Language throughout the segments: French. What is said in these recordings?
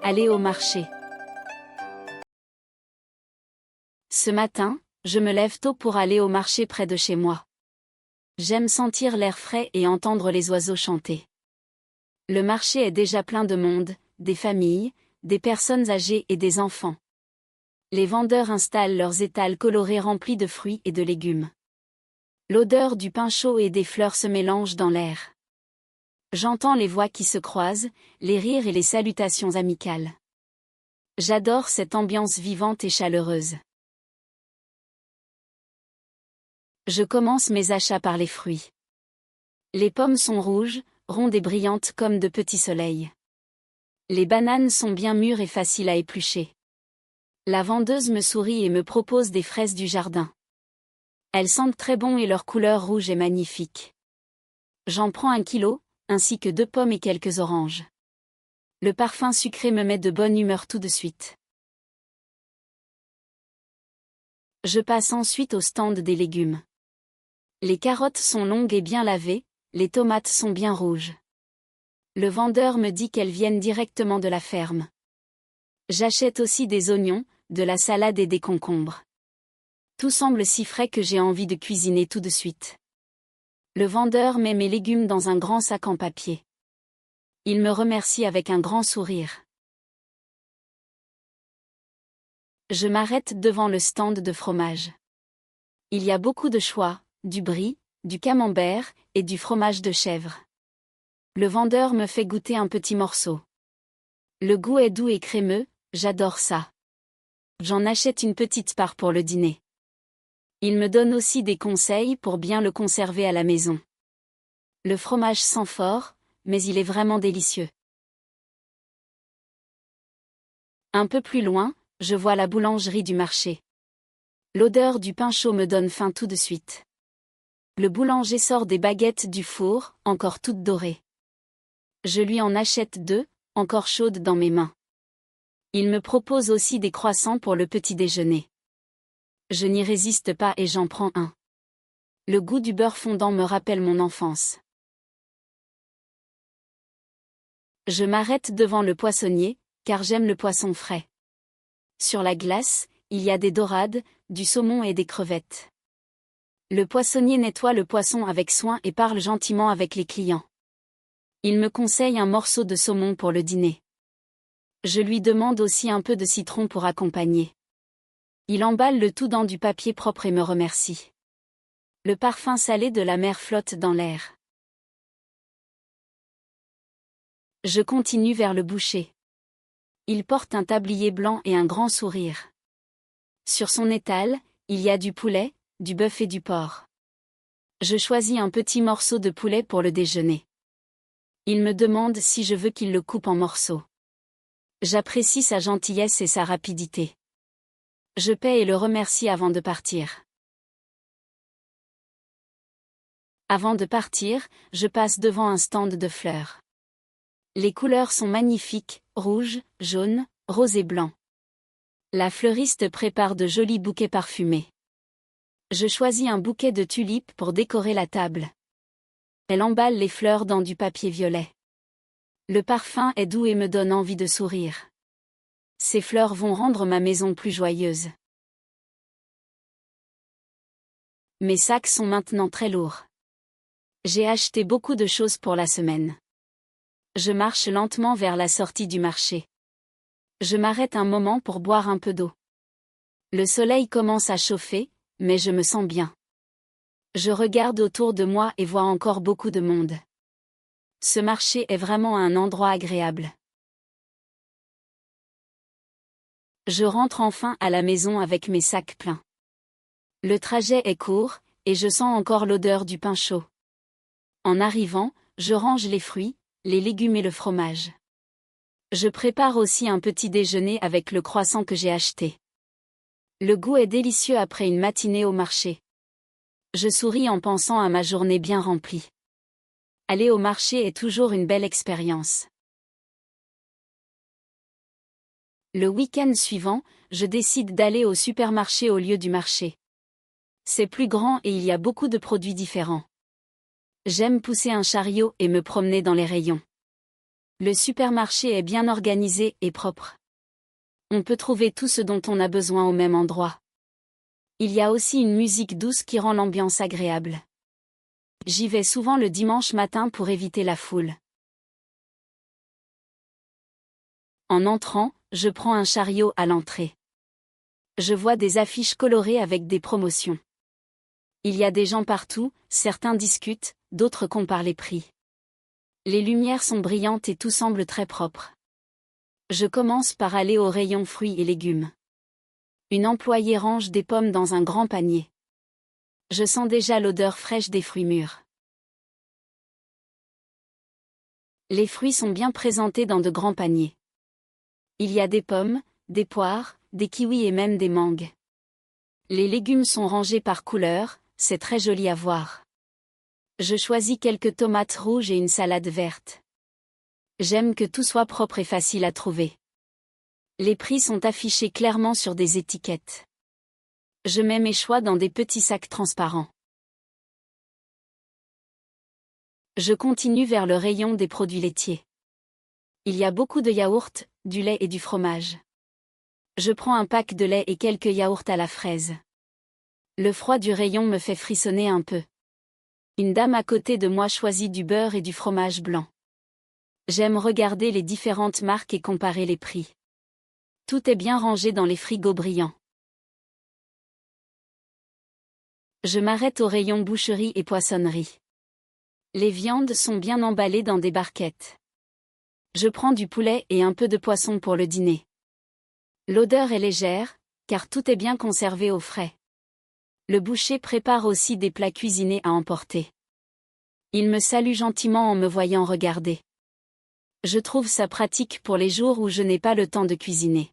Aller au marché. Ce matin, je me lève tôt pour aller au marché près de chez moi. J'aime sentir l'air frais et entendre les oiseaux chanter. Le marché est déjà plein de monde, des familles, des personnes âgées et des enfants. Les vendeurs installent leurs étals colorés remplis de fruits et de légumes. L'odeur du pain chaud et des fleurs se mélange dans l'air. J'entends les voix qui se croisent, les rires et les salutations amicales. J'adore cette ambiance vivante et chaleureuse. Je commence mes achats par les fruits. Les pommes sont rouges, rondes et brillantes comme de petits soleils. Les bananes sont bien mûres et faciles à éplucher. La vendeuse me sourit et me propose des fraises du jardin. Elles sentent très bon et leur couleur rouge est magnifique. J'en prends 1 kilo, ainsi que 2 pommes et quelques oranges. Le parfum sucré me met de bonne humeur tout de suite. Je passe ensuite au stand des légumes. Les carottes sont longues et bien lavées, les tomates sont bien rouges. Le vendeur me dit qu'elles viennent directement de la ferme. J'achète aussi des oignons, de la salade et des concombres. Tout semble si frais que j'ai envie de cuisiner tout de suite. Le vendeur met mes légumes dans un grand sac en papier. Il me remercie avec un grand sourire. Je m'arrête devant le stand de fromage. Il y a beaucoup de choix, du brie, du camembert et du fromage de chèvre. Le vendeur me fait goûter un petit morceau. Le goût est doux et crémeux, j'adore ça. J'en achète une petite part pour le dîner. Il me donne aussi des conseils pour bien le conserver à la maison. Le fromage sent fort, mais il est vraiment délicieux. Un peu plus loin, je vois la boulangerie du marché. L'odeur du pain chaud me donne faim tout de suite. Le boulanger sort des baguettes du four, encore toutes dorées. Je lui en achète 2, encore chaudes dans mes mains. Il me propose aussi des croissants pour le petit déjeuner. Je n'y résiste pas et j'en prends un. Le goût du beurre fondant me rappelle mon enfance. Je m'arrête devant le poissonnier, car j'aime le poisson frais. Sur la glace, il y a des dorades, du saumon et des crevettes. Le poissonnier nettoie le poisson avec soin et parle gentiment avec les clients. Il me conseille un morceau de saumon pour le dîner. Je lui demande aussi un peu de citron pour accompagner. Il emballe le tout dans du papier propre et me remercie. Le parfum salé de la mer flotte dans l'air. Je continue vers le boucher. Il porte un tablier blanc et un grand sourire. Sur son étal, il y a du poulet, du bœuf et du porc. Je choisis un petit morceau de poulet pour le déjeuner. Il me demande si je veux qu'il le coupe en morceaux. J'apprécie sa gentillesse et sa rapidité. Je paie et le remercie avant de partir. Avant de partir, je passe devant un stand de fleurs. Les couleurs sont magnifiques, rouge, jaune, rose et blanc. La fleuriste prépare de jolis bouquets parfumés. Je choisis un bouquet de tulipes pour décorer la table. Elle emballe les fleurs dans du papier violet. Le parfum est doux et me donne envie de sourire. Ces fleurs vont rendre ma maison plus joyeuse. Mes sacs sont maintenant très lourds. J'ai acheté beaucoup de choses pour la semaine. Je marche lentement vers la sortie du marché. Je m'arrête un moment pour boire un peu d'eau. Le soleil commence à chauffer, mais je me sens bien. Je regarde autour de moi et vois encore beaucoup de monde. Ce marché est vraiment un endroit agréable. Je rentre enfin à la maison avec mes sacs pleins. Le trajet est court, et je sens encore l'odeur du pain chaud. En arrivant, je range les fruits, les légumes et le fromage. Je prépare aussi un petit déjeuner avec le croissant que j'ai acheté. Le goût est délicieux après une matinée au marché. Je souris en pensant à ma journée bien remplie. Aller au marché est toujours une belle expérience. Le week-end suivant, je décide d'aller au supermarché au lieu du marché. C'est plus grand et il y a beaucoup de produits différents. J'aime pousser un chariot et me promener dans les rayons. Le supermarché est bien organisé et propre. On peut trouver tout ce dont on a besoin au même endroit. Il y a aussi une musique douce qui rend l'ambiance agréable. J'y vais souvent le dimanche matin pour éviter la foule. En entrant, je prends un chariot à l'entrée. Je vois des affiches colorées avec des promotions. Il y a des gens partout, certains discutent, d'autres comparent les prix. Les lumières sont brillantes et tout semble très propre. Je commence par aller au rayon fruits et légumes. Une employée range des pommes dans un grand panier. Je sens déjà l'odeur fraîche des fruits mûrs. Les fruits sont bien présentés dans de grands paniers. Il y a des pommes, des poires, des kiwis et même des mangues. Les légumes sont rangés par couleur, c'est très joli à voir. Je choisis quelques tomates rouges et une salade verte. J'aime que tout soit propre et facile à trouver. Les prix sont affichés clairement sur des étiquettes. Je mets mes choix dans des petits sacs transparents. Je continue vers le rayon des produits laitiers. Il y a beaucoup de yaourts, du lait et du fromage. Je prends un pack de lait et quelques yaourts à la fraise. Le froid du rayon me fait frissonner un peu. Une dame à côté de moi choisit du beurre et du fromage blanc. J'aime regarder les différentes marques et comparer les prix. Tout est bien rangé dans les frigos brillants. Je m'arrête au rayon boucherie et poissonnerie. Les viandes sont bien emballées dans des barquettes. Je prends du poulet et un peu de poisson pour le dîner. L'odeur est légère, car tout est bien conservé au frais. Le boucher prépare aussi des plats cuisinés à emporter. Il me salue gentiment en me voyant regarder. Je trouve ça pratique pour les jours où je n'ai pas le temps de cuisiner.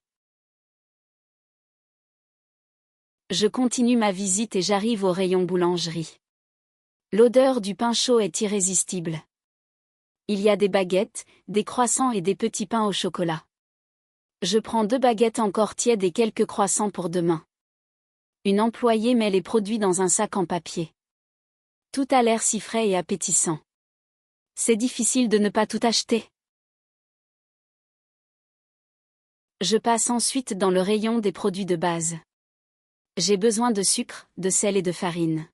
Je continue ma visite et j'arrive au rayon boulangerie. L'odeur du pain chaud est irrésistible. Il y a des baguettes, des croissants et des petits pains au chocolat. Je prends 2 baguettes encore tièdes et quelques croissants pour demain. Une employée met les produits dans un sac en papier. Tout a l'air si frais et appétissant. C'est difficile de ne pas tout acheter. Je passe ensuite dans le rayon des produits de base. J'ai besoin de sucre, de sel et de farine.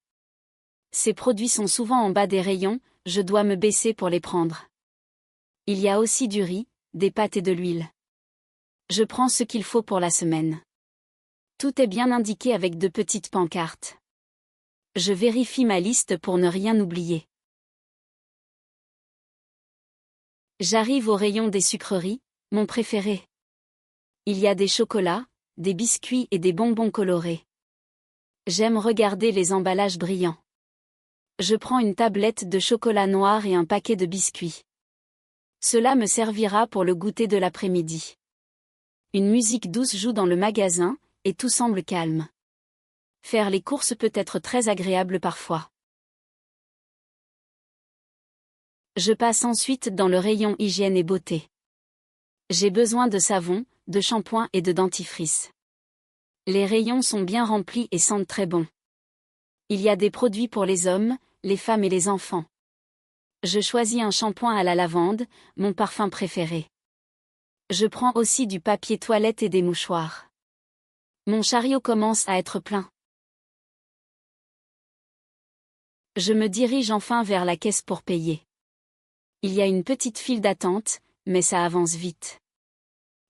Ces produits sont souvent en bas des rayons, je dois me baisser pour les prendre. Il y a aussi du riz, des pâtes et de l'huile. Je prends ce qu'il faut pour la semaine. Tout est bien indiqué avec de petites pancartes. Je vérifie ma liste pour ne rien oublier. J'arrive au rayon des sucreries, mon préféré. Il y a des chocolats, des biscuits et des bonbons colorés. J'aime regarder les emballages brillants. Je prends une tablette de chocolat noir et un paquet de biscuits. Cela me servira pour le goûter de l'après-midi. Une musique douce joue dans le magasin, et tout semble calme. Faire les courses peut être très agréable parfois. Je passe ensuite dans le rayon hygiène et beauté. J'ai besoin de savon, de shampoing et de dentifrice. Les rayons sont bien remplis et sentent très bon. Il y a des produits pour les hommes, les femmes et les enfants. Je choisis un shampoing à la lavande, mon parfum préféré. Je prends aussi du papier toilette et des mouchoirs. Mon chariot commence à être plein. Je me dirige enfin vers la caisse pour payer. Il y a une petite file d'attente, mais ça avance vite.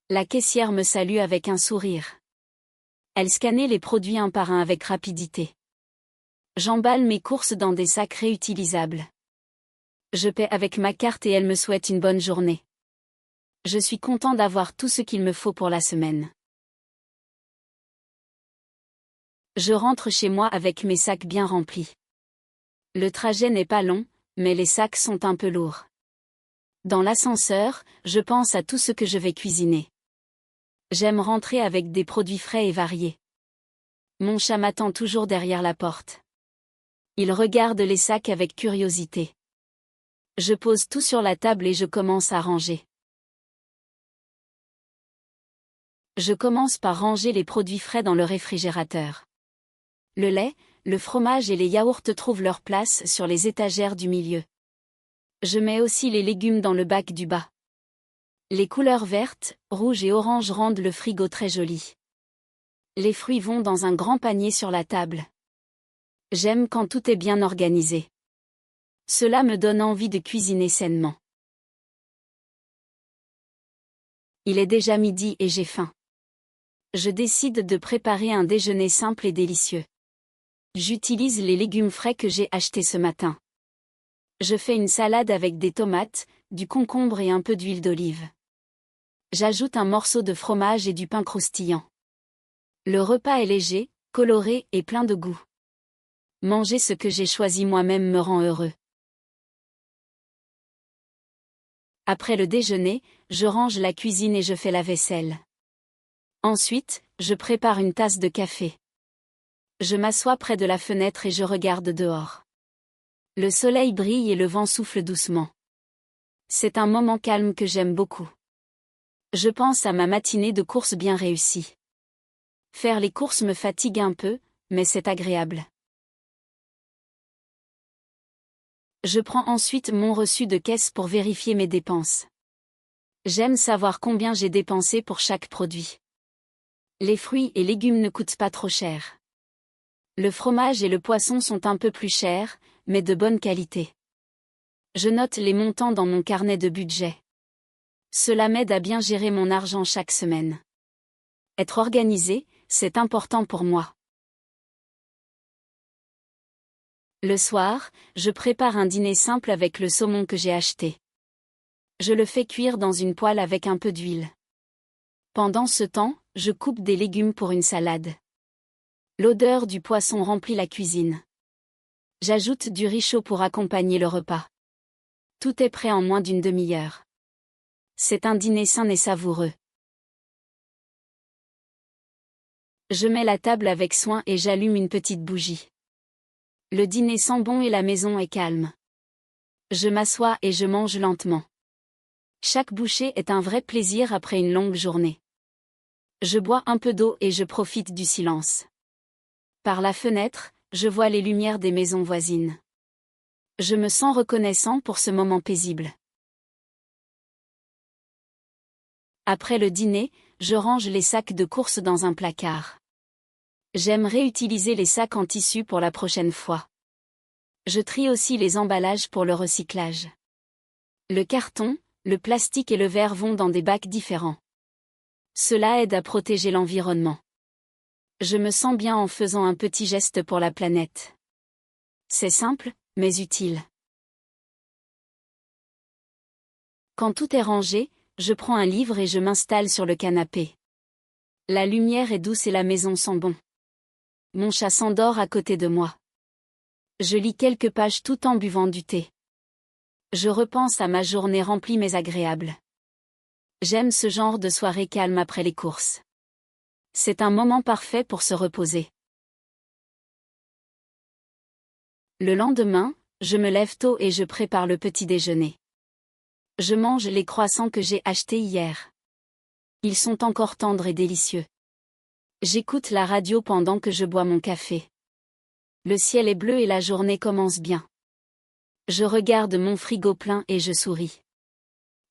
La caissière me salue avec un sourire. Elle scannait les produits un par un avec rapidité. J'emballe mes courses dans des sacs réutilisables. Je paie avec ma carte et elle me souhaite une bonne journée. Je suis content d'avoir tout ce qu'il me faut pour la semaine. Je rentre chez moi avec mes sacs bien remplis. Le trajet n'est pas long, mais les sacs sont un peu lourds. Dans l'ascenseur, je pense à tout ce que je vais cuisiner. J'aime rentrer avec des produits frais et variés. Mon chat m'attend toujours derrière la porte. Il regarde les sacs avec curiosité. Je pose tout sur la table et je commence à ranger. Je commence par ranger les produits frais dans le réfrigérateur. Le lait, le fromage et les yaourts trouvent leur place sur les étagères du milieu. Je mets aussi les légumes dans le bac du bas. Les couleurs vertes, rouges et oranges rendent le frigo très joli. Les fruits vont dans un grand panier sur la table. J'aime quand tout est bien organisé. Cela me donne envie de cuisiner sainement. Il est déjà midi et j'ai faim. Je décide de préparer un déjeuner simple et délicieux. J'utilise les légumes frais que j'ai achetés ce matin. Je fais une salade avec des tomates, du concombre et un peu d'huile d'olive. J'ajoute un morceau de fromage et du pain croustillant. Le repas est léger, coloré et plein de goût. Manger ce que j'ai choisi moi-même me rend heureux. Après le déjeuner, je range la cuisine et je fais la vaisselle. Ensuite, je prépare une tasse de café. Je m'assois près de la fenêtre et je regarde dehors. Le soleil brille et le vent souffle doucement. C'est un moment calme que j'aime beaucoup. Je pense à ma matinée de course bien réussie. Faire les courses me fatigue un peu, mais c'est agréable. Je prends ensuite mon reçu de caisse pour vérifier mes dépenses. J'aime savoir combien j'ai dépensé pour chaque produit. Les fruits et légumes ne coûtent pas trop cher. Le fromage et le poisson sont un peu plus chers, mais de bonne qualité. Je note les montants dans mon carnet de budget. Cela m'aide à bien gérer mon argent chaque semaine. Être organisé, c'est important pour moi. Le soir, je prépare un dîner simple avec le saumon que j'ai acheté. Je le fais cuire dans une poêle avec un peu d'huile. Pendant ce temps, je coupe des légumes pour une salade. L'odeur du poisson remplit la cuisine. J'ajoute du riz chaud pour accompagner le repas. Tout est prêt en moins d'une demi-heure. C'est un dîner sain et savoureux. Je mets la table avec soin et j'allume une petite bougie. Le dîner sent bon et la maison est calme. Je m'assois et je mange lentement. Chaque bouchée est un vrai plaisir après une longue journée. Je bois un peu d'eau et je profite du silence. Par la fenêtre, je vois les lumières des maisons voisines. Je me sens reconnaissant pour ce moment paisible. Après le dîner, je range les sacs de course dans un placard. J'aime réutiliser les sacs en tissu pour la prochaine fois. Je trie aussi les emballages pour le recyclage. Le carton, le plastique et le verre vont dans des bacs différents. Cela aide à protéger l'environnement. Je me sens bien en faisant un petit geste pour la planète. C'est simple, mais utile. Quand tout est rangé, je prends un livre et je m'installe sur le canapé. La lumière est douce et la maison sent bon. Mon chat s'endort à côté de moi. Je lis quelques pages tout en buvant du thé. Je repense à ma journée remplie mais agréable. J'aime ce genre de soirée calme après les courses. C'est un moment parfait pour se reposer. Le lendemain, je me lève tôt et je prépare le petit déjeuner. Je mange les croissants que j'ai achetés hier. Ils sont encore tendres et délicieux. J'écoute la radio pendant que je bois mon café. Le ciel est bleu et la journée commence bien. Je regarde mon frigo plein et je souris.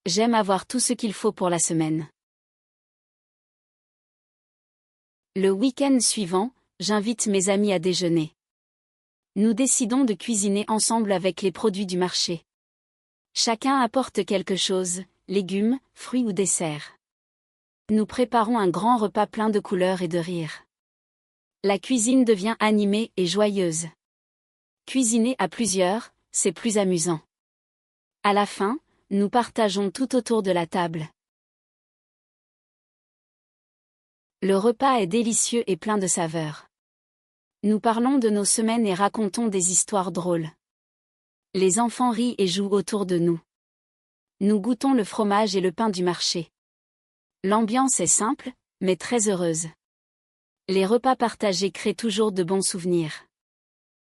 J'aime avoir tout ce qu'il faut pour la semaine. Le week-end suivant, j'invite mes amis à déjeuner. Nous décidons de cuisiner ensemble avec les produits du marché. Chacun apporte quelque chose, légumes, fruits ou desserts. Nous préparons un grand repas plein de couleurs et de rires. La cuisine devient animée et joyeuse. Cuisiner à plusieurs, c'est plus amusant. À la fin, nous partageons tout autour de la table. Le repas est délicieux et plein de saveurs. Nous parlons de nos semaines et racontons des histoires drôles. Les enfants rient et jouent autour de nous. Nous goûtons le fromage et le pain du marché. L'ambiance est simple, mais très heureuse. Les repas partagés créent toujours de bons souvenirs.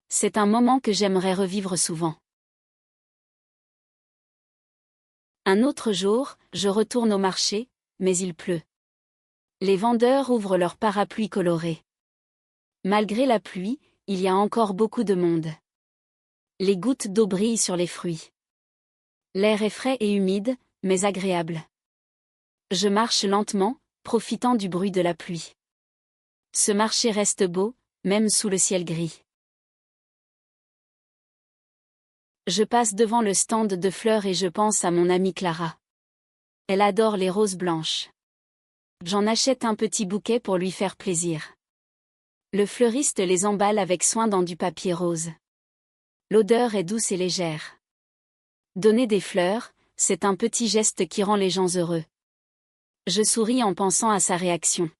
C'est un moment que j'aimerais revivre souvent. Un autre jour, je retourne au marché, mais il pleut. Les vendeurs ouvrent leurs parapluies colorés. Malgré la pluie, il y a encore beaucoup de monde. Les gouttes d'eau brillent sur les fruits. L'air est frais et humide, mais agréable. Je marche lentement, profitant du bruit de la pluie. Ce marché reste beau, même sous le ciel gris. Je passe devant le stand de fleurs et je pense à mon amie Clara. Elle adore les roses blanches. J'en achète un petit bouquet pour lui faire plaisir. Le fleuriste les emballe avec soin dans du papier rose. L'odeur est douce et légère. Donner des fleurs, c'est un petit geste qui rend les gens heureux. Je souris en pensant à sa réaction.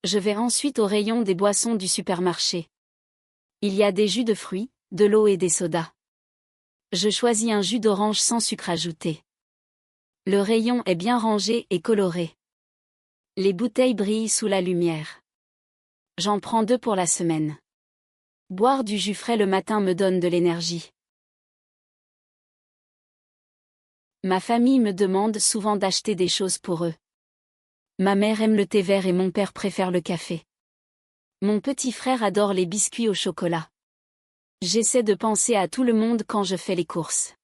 Je vais ensuite au rayon des boissons du supermarché. Il y a des jus de fruits, de l'eau et des sodas. Je choisis un jus d'orange sans sucre ajouté. Le rayon est bien rangé et coloré. Les bouteilles brillent sous la lumière. J'en prends 2 pour la semaine. Boire du jus frais le matin me donne de l'énergie. Ma famille me demande souvent d'acheter des choses pour eux. Ma mère aime le thé vert et mon père préfère le café. Mon petit frère adore les biscuits au chocolat. J'essaie de penser à tout le monde quand je fais les courses.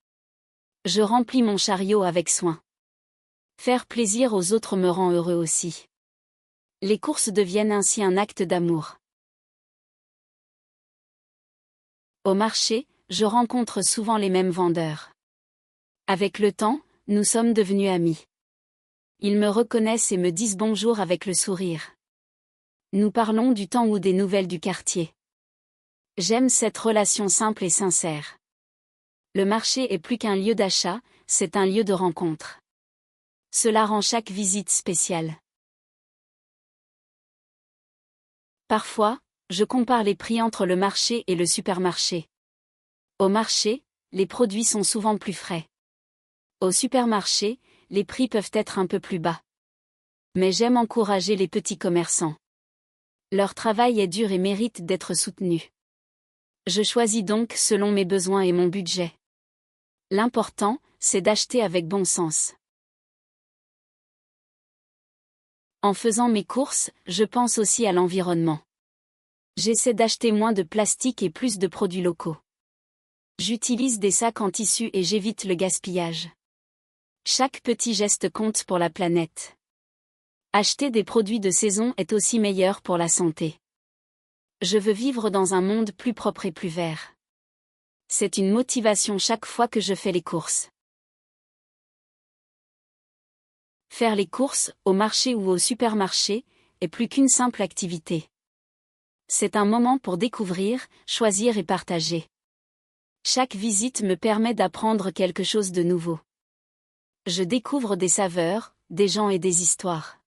Je remplis mon chariot avec soin. Faire plaisir aux autres me rend heureux aussi. Les courses deviennent ainsi un acte d'amour. Au marché, je rencontre souvent les mêmes vendeurs. Avec le temps, nous sommes devenus amis. Ils me reconnaissent et me disent bonjour avec le sourire. Nous parlons du temps ou des nouvelles du quartier. J'aime cette relation simple et sincère. Le marché est plus qu'un lieu d'achat, c'est un lieu de rencontre. Cela rend chaque visite spéciale. Parfois, je compare les prix entre le marché et le supermarché. Au marché, les produits sont souvent plus frais. Au supermarché, les prix peuvent être un peu plus bas. Mais j'aime encourager les petits commerçants. Leur travail est dur et mérite d'être soutenu. Je choisis donc selon mes besoins et mon budget. L'important, c'est d'acheter avec bon sens. En faisant mes courses, je pense aussi à l'environnement. J'essaie d'acheter moins de plastique et plus de produits locaux. J'utilise des sacs en tissu et j'évite le gaspillage. Chaque petit geste compte pour la planète. Acheter des produits de saison est aussi meilleur pour la santé. Je veux vivre dans un monde plus propre et plus vert. C'est une motivation chaque fois que je fais les courses. Faire les courses, au marché ou au supermarché, est plus qu'une simple activité. C'est un moment pour découvrir, choisir et partager. Chaque visite me permet d'apprendre quelque chose de nouveau. Je découvre des saveurs, des gens et des histoires.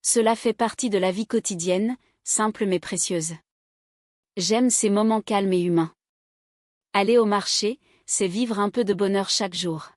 Cela fait partie de la vie quotidienne, simple mais précieuse. J'aime ces moments calmes et humains. Aller au marché, c'est vivre un peu de bonheur chaque jour.